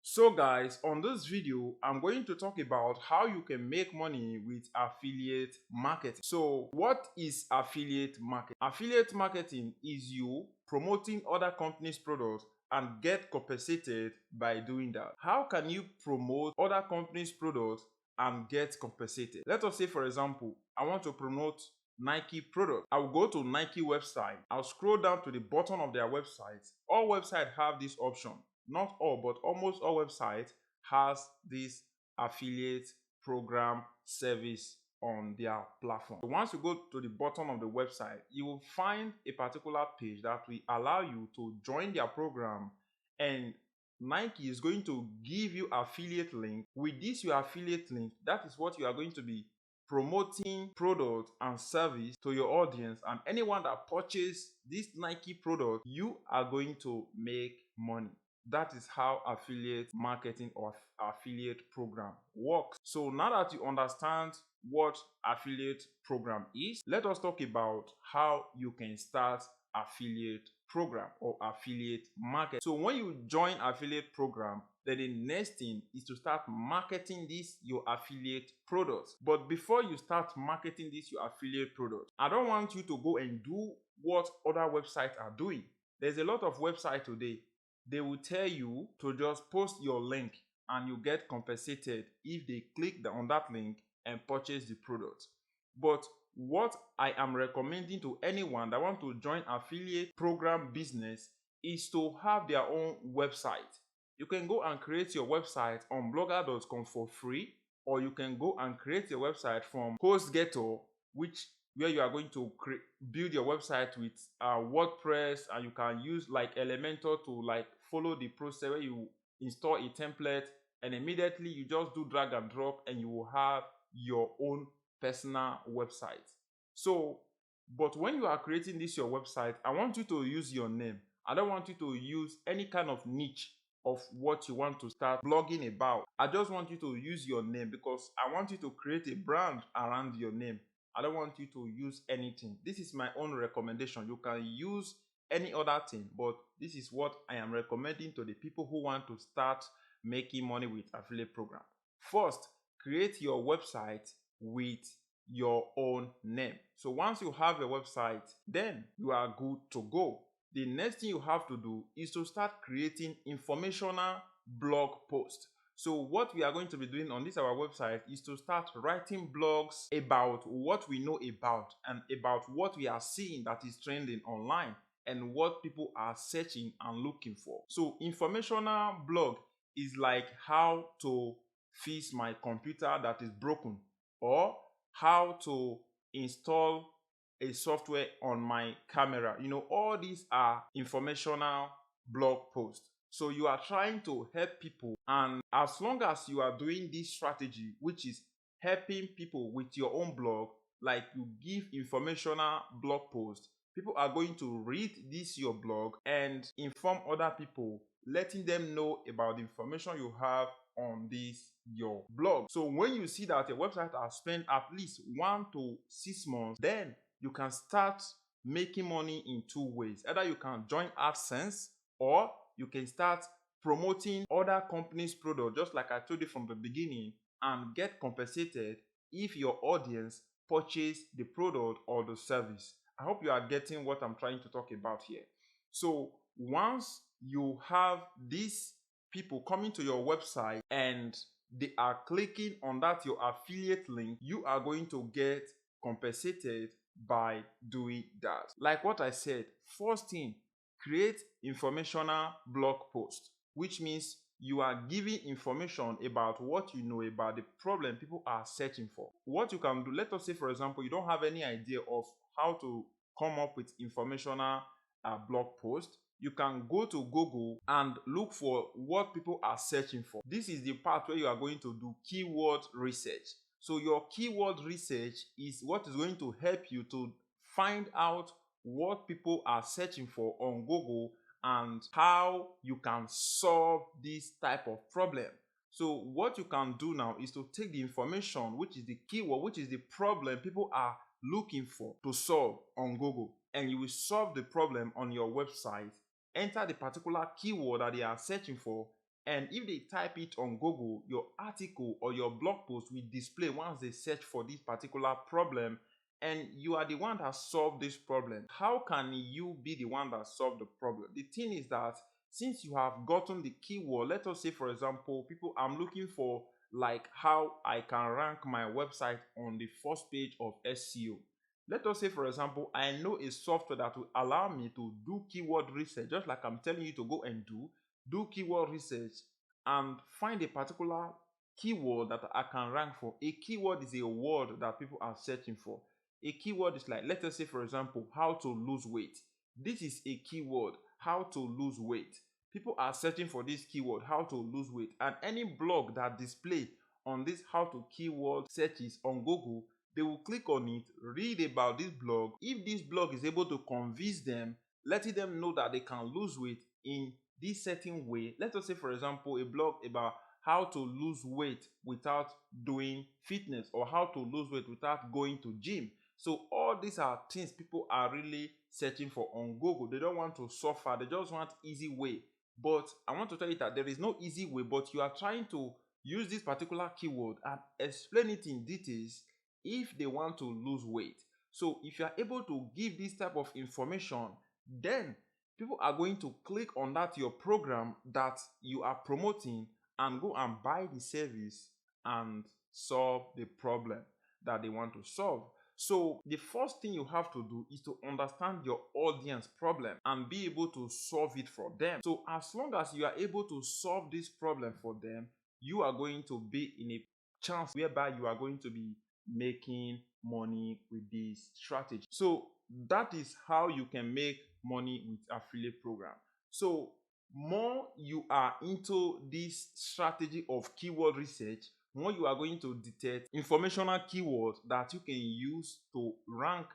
So guys, on this video, I'm going to talk about how you can make money with affiliate marketing. So what is affiliate marketing? Affiliate marketing is you promoting other companies' products and get compensated by doing that. How can you promote other companies' products and get compensated? Let us say, for example, I want to promote Nike product. I'll go to Nike website. I'll scroll down to the bottom of their website. All websites have this option. Not all, but almost all websites has this affiliate program service on their platform. So once you go to the bottom of the website, you will find a particular page that will allow you to join their program, and Nike is going to give you affiliate link. With this your affiliate link, that is what you are going to be promoting product and service to your audience, and anyone that purchases this Nike product, you are going to make money. That is how affiliate marketing or affiliate program works. So now that you understand what affiliate program is, let us talk about how you can start affiliate program or affiliate market. So when you join affiliate program, then the next thing is to start marketing this your affiliate products. But before you start marketing this your affiliate product, I don't want you to go and do what other websites are doing. There's a lot of websites today. They will tell you to just post your link and you get compensated if they click on that link and purchase the product. But what I am recommending to anyone that want to join affiliate program business is to have their own website. You can go and create your website on blogger.com for free, or you can go and create your website from HostGator, where you are going to build your website with WordPress, and you can use like Elementor to like follow the process where you install a template and immediately you just do drag and drop and you will have your own personal website. So, but when you are creating this your website, I want you to use your name. I don't want you to use any kind of niche of what you want to start blogging about. I just want you to use your name because I want you to create a brand around your name. I don't want you to use anything. This is my own recommendation. You can use any other thing, but this is what I am recommending to the people who want to start making money with affiliate program. First, create your website with your own name. So once you have a website, then you are good to go. The next thing you have to do is to start creating informational blog posts. So what we are going to be doing on this our website is to start writing blogs about what we know about and about what we are seeing that is trending online and what people are searching and looking for. So informational blog is like how to fix my computer that is broken, or how to install a software on my camera. All these are informational blog posts. So you are trying to help people, and as long as you are doing this strategy, which is helping people with your own blog, like you give informational blog posts, people are going to read this your blog and inform other people, letting them know about the information you have on this your blog. So when you see that your website has spent at least 1 to 6 months, then you can start making money in two ways. Either you can join AdSense, or you can start promoting other companies' products, just like I told you from the beginning, and get compensated if your audience purchase the product or the service. I hope you are getting what I'm trying to talk about here. So once you have these people coming to your website and they are clicking on that your affiliate link, you are going to get compensated by doing that. Like what I said, first thing, create informational blog post, which means you are giving information about what you know about the problem people are searching for. What you can do, let us say for example, you don't have any idea of how to come up with informational blog post. You can go to Google and look for what people are searching for. This is the part where you are going to do keyword research. So your keyword research is what is going to help you to find out what people are searching for on Google and how you can solve this type of problem. So what you can do now is to take the information, which is the keyword, which is the problem people are looking for to solve on Google, and you will solve the problem on your website. Enter the particular keyword that they are searching for And if they type it on Google, your article or your blog post will display once they search for this particular problem, and you are the one that solved this problem. How can you be the one that solved the problem? The thing is that since you have gotten the keyword, let us say, for example, people, I'm looking for like how I can rank my website on the first page of SEO. Let us say, for example, I know a software that will allow me to do keyword research, just like I'm telling you to go and do keyword research and find a particular keyword that I can rank for. A keyword is a word that people are searching for. A keyword is like, let us say, for example, how to lose weight. This is a keyword, how to lose weight. People are searching for this keyword, how to lose weight. And any blog that display on this how to keyword searches on Google, they will click on it, read about this blog. If this blog is able to convince them, letting them know that they can lose weight in this certain way. Let us say, for example, a blog about how to lose weight without doing fitness, or how to lose weight without going to gym. So all these are things people are really searching for on Google. They don't want to suffer, they just want easy way. But I want to tell you that there is no easy way, but you are trying to use this particular keyword and explain it in details if they want to lose weight. So if you are able to give this type of information, then people are going to click on that your program that you are promoting and go and buy the service and solve the problem that they want to solve. So the first thing you have to do is to understand your audience problem and be able to solve it for them. So as long as you are able to solve this problem for them, you are going to be in a chance whereby you are going to be making money with this strategy. So that is how you can make money with affiliate program. So more you are into this strategy of keyword research, more you are going to detect informational keywords that you can use to rank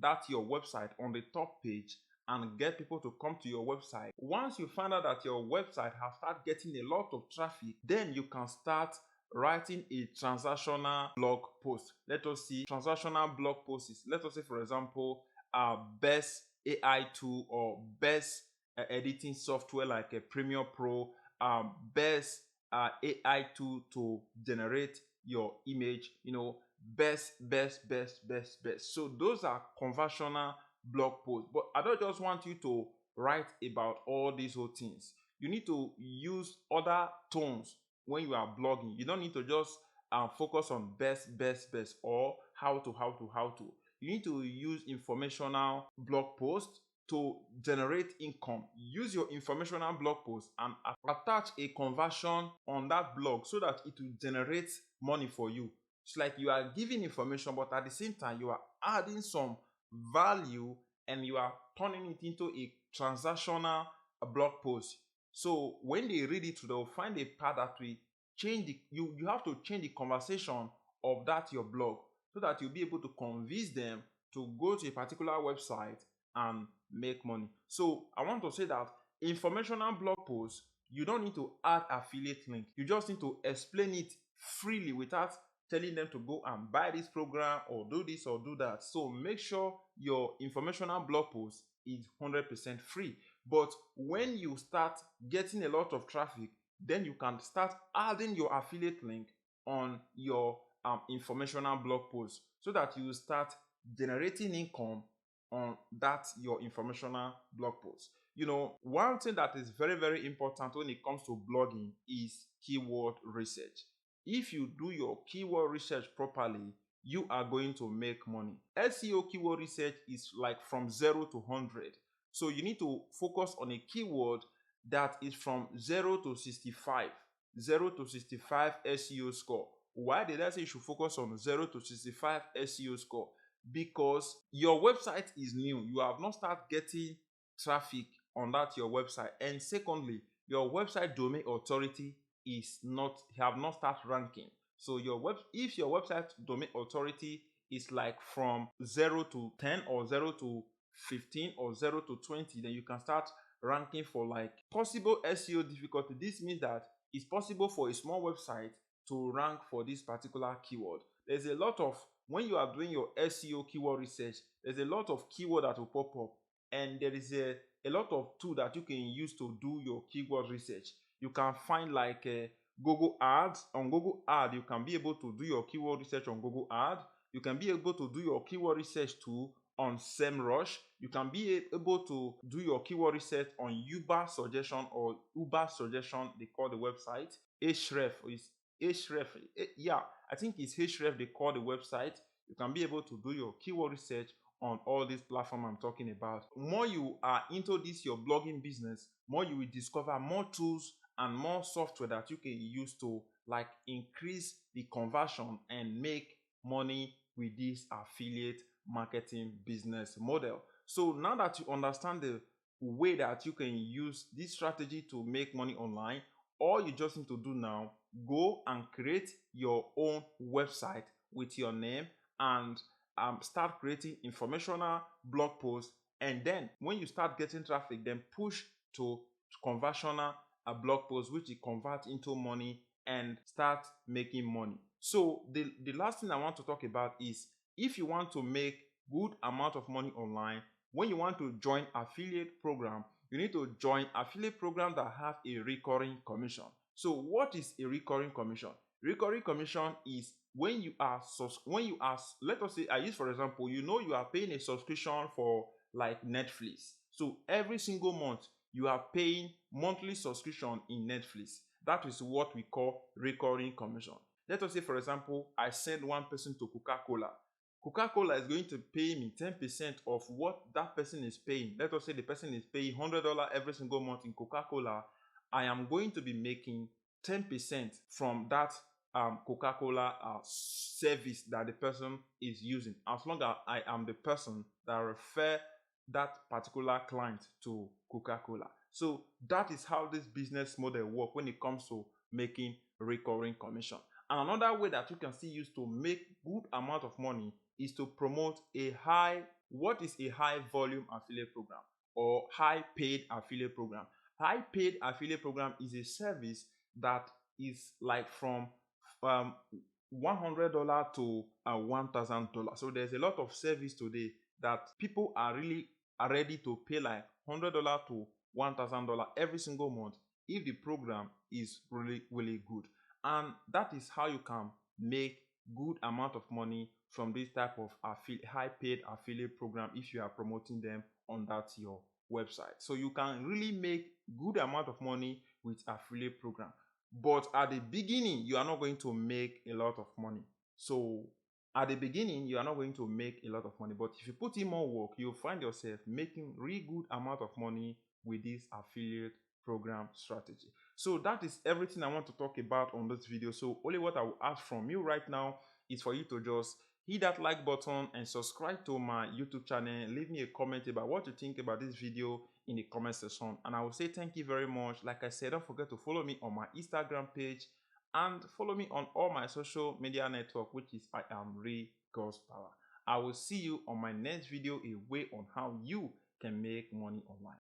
that your website on the top page and get people to come to your website. Once you find out that your website has started getting a lot of traffic, then you can start writing a transactional blog post. Let us see transactional blog posts. Let us say, for example, best AI tool or best editing software like a Premiere Pro, best AI tool to generate your image, best. So those are conversational blog posts. But I don't just want you to write about all these whole things. You need to use other tones when you are blogging. You don't need to just focus on best, or how to. You need to use informational blog posts to generate income. Use your informational blog post and attach a conversion on that blog so that it will generate money for you. It's like you are giving information, but at the same time, you are adding some value and you are turning it into a transactional blog post. So when they read it, they'll find a part that will change you have to change the conversation of that your blog so that you'll be able to convince them to go to a particular website and make money. So I want to say that informational blog posts, you don't need to add affiliate link. You just need to explain it freely without telling them to go and buy this program or do this or do that. So make sure your informational blog post is 100% free. But when you start getting a lot of traffic, then you can start adding your affiliate link on your informational blog post so that you start generating income on that your informational blog post. One thing that is very, very important when it comes to blogging is keyword research. If you do your keyword research properly, you are going to make money. SEO keyword research is like from 0 to 100. So you need to focus on a keyword that is from 0 to 65. 0 to 65 SEO score. Why did I say you should focus on 0 to 65 SEO score? Because your website is new. You have not started getting traffic on that your website. And secondly, your website domain authority have not started ranking. So if your website domain authority is like from 0 to 10 or 0 to 15 or 0 to 20, then you can start ranking for like possible SEO difficulty. This means that it's possible for a small website to rank for this particular keyword. There's a lot of, when you are doing your SEO keyword research, there's a lot of keyword that will pop up, and there is a lot of tool that you can use to do your keyword research. You can find like Google Ads. On Google Ad, you can be able to do your keyword research on Google Ad. You can be able to do your keyword research too on SEMrush. You can be able to do your keyword research on Uber suggestion or Uber suggestion, they call the website. Href is Href. Yeah, I think it's Href they call the website. You can be able to do your keyword research on all these platforms I'm talking about. More you are into this your blogging business, more you will discover more tools and more software that you can use to like increase the conversion and make money with this affiliate marketing business model. So now that you understand the way that you can use this strategy to make money online, all you just need to do now, go and create your own website with your name and start creating informational blog posts. And then when you start getting traffic, then push to conversional blog posts, which you convert into money and start making money. So the last thing I want to talk about is, if you want to make good amount of money online, when you want to join affiliate program, you need to join affiliate program that have a recurring commission. So what is a recurring commission? Recurring commission is when you are let us say, I use for example, you are paying a subscription for like Netflix. So every single month you are paying monthly subscription in Netflix. That is what we call recurring commission. Let us say for example, I send one person to Coca-Cola. Coca-Cola is going to pay me 10% of what that person is paying. Let us say the person is paying $100 every single month in Coca-Cola. I am going to be making 10% from that Coca-Cola service that the person is using, as long as I am the person that refer that particular client to Coca-Cola. So that is how this business model works when it comes to making recurring commission. And another way that you can still use to make good amount of money is to promote what is a high volume affiliate program or high paid affiliate program. High paid affiliate program is a service that is like from $100 to $1,000. So there's a lot of service today that people are ready to pay like $100 to $1,000 every single month if the program is really, really good. And that is how you can make good amount of money from this type of high paid affiliate program if you are promoting them on that your website. So you can really make good amount of money with affiliate program. But at the beginning, you are not going to make a lot of money. So at the beginning, you are not going to make a lot of money. But if you put in more work, you'll find yourself making really good amount of money with this affiliate program strategy. So that is everything I want to talk about on this video. So only what I will ask from you right now is for you to just hit that like button and subscribe to my YouTube channel. Leave me a comment about what you think about this video in the comment section, and I will say thank you very much. Like I said, don't forget to follow me on my Instagram page and follow me on all my social media network, which is I am Godspower. I will see you on my next video, a way on how you can make money online.